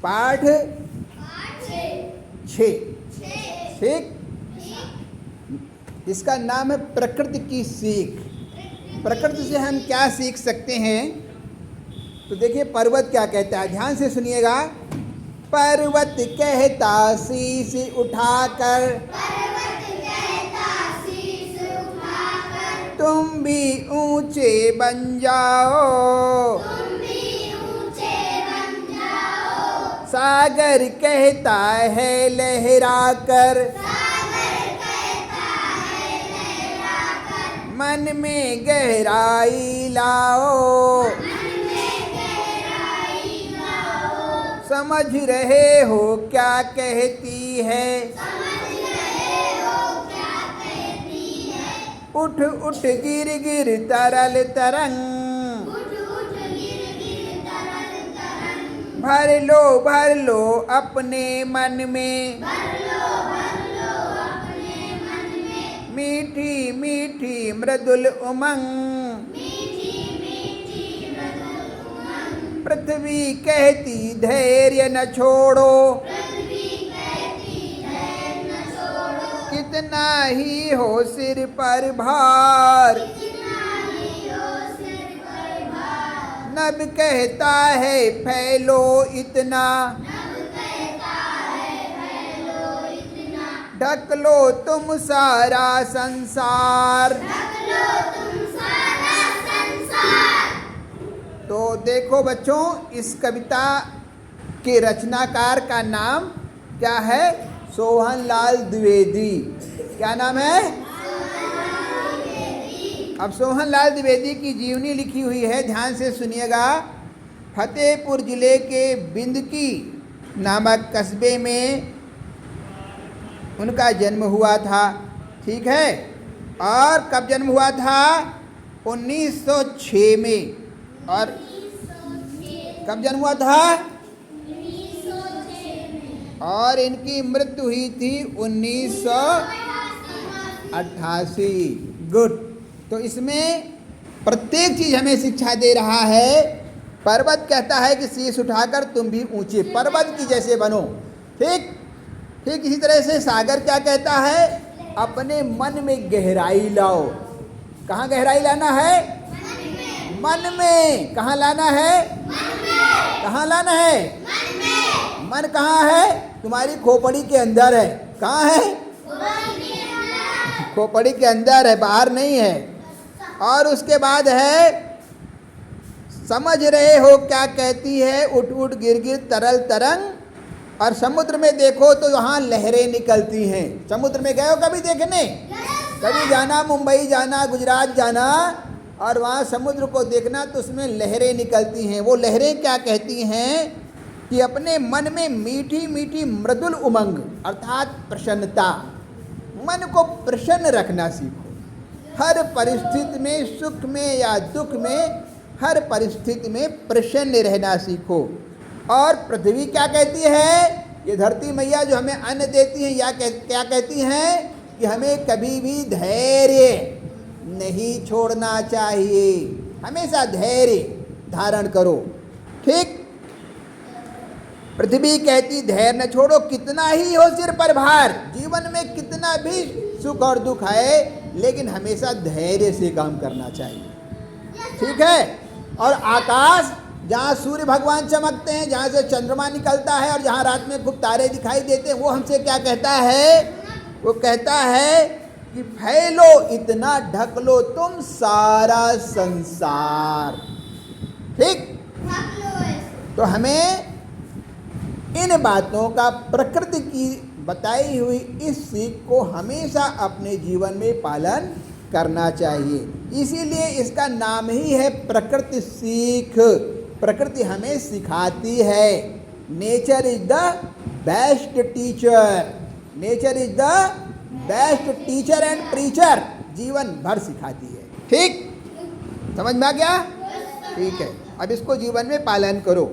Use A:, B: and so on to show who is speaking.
A: पाठ 6। ठीक, इसका नाम है प्रकृति की सीख। प्रकृति से हम क्या सीख सकते हैं? तो देखिए पर्वत क्या कहता है, ध्यान से सुनिएगा। पर्वत कहता शीश उठाकर, तुम भी ऊंचे बन जाओ। सागर कहता है लहरा कर, मन में गहराई लाओ। समझ रहे हो क्या कहती है, उठ उठ गिर गिर तरल तरंग। भर लो अपने मन में, मीठी मीठी मृदुल उमंग। पृथ्वी कहती धैर्य न छोड़ो, कितना ही हो सिर पर भार। नभ कहता है फैलो इतना, ढक लो तुम सारा संसार। तो देखो बच्चों, इस कविता के रचनाकार का नाम क्या है? सोहनलाल द्विवेदी। क्या नाम है? अब सोहनलाल द्विवेदी की जीवनी लिखी हुई है, ध्यान से सुनिएगा। फतेहपुर जिले के बिंदकी नामक कस्बे में उनका जन्म हुआ था। ठीक है, और कब जन्म हुआ था? 1906 में। और कब जन्म हुआ था? और इनकी मृत्यु हुई थी 1988। गुड। तो इसमें प्रत्येक चीज हमें शिक्षा दे रहा है। पर्वत कहता है कि शीश उठाकर तुम भी ऊंचे पर्वत की जैसे बनो। ठीक ठीक इसी तरह से सागर क्या कहता है? अपने मन में गहराई लाओ। कहाँ गहराई लाना है? मन में। कहाँ लाना है? कहाँ लाना है? मन कहाँ है? तुम्हारी खोपड़ी के अंदर है। कहाँ है? खोपड़ी के अंदर है, बाहर नहीं है। और उसके बाद है, समझ रहे हो क्या कहती है, उठ उठ गिर गिर तरल तरंग। और समुद्र में देखो तो वहाँ लहरें निकलती हैं। समुद्र में गए हो कभी देखने? कभी जाना, मुंबई जाना, गुजरात जाना, और वहाँ समुद्र को देखना तो उसमें लहरें निकलती हैं। वो लहरें क्या कहती हैं कि अपने मन में मीठी मीठी मृदुल उमंग अर्थात प्रसन्नता, मन को प्रसन्न रखना सीखो। हर परिस्थिति में, सुख में या दुख में, हर परिस्थिति में प्रसन्न रहना सीखो। और पृथ्वी क्या कहती है? ये धरती मैया जो हमें अन्न देती है, या क्या कहती हैं कि हमें कभी भी धैर्य नहीं छोड़ना चाहिए, हमेशा धैर्य धारण करो। ठीक, पृथ्वी कहती धैर्य न छोड़ो, कितना ही हो सिर पर भार। जीवन में कितना भी सुख और दुख है, लेकिन हमेशा धैर्य से काम करना चाहिए। ठीक है। और आकाश, जहाँ सूर्य भगवान चमकते हैं, जहाँ से चंद्रमा निकलता है, और जहाँ रात में खूब तारे दिखाई देते हैं, वो हमसे क्या कहता है? वो कहता है कि फैलो इतना, ढक लो तुम सारा संसार। ठीक। तो हमें इन बातों का, प्रकृति की बताई हुई इस सीख को हमेशा अपने जीवन में पालन करना चाहिए। इसीलिए इसका नाम ही है प्रकृति सीख। प्रकृति हमें सिखाती है। Nature is the best teacher. Nature is the best teacher and preacher. जीवन भर सिखाती है। ठीक, समझ में आ गया? ठीक है, अब इसको जीवन में पालन करो।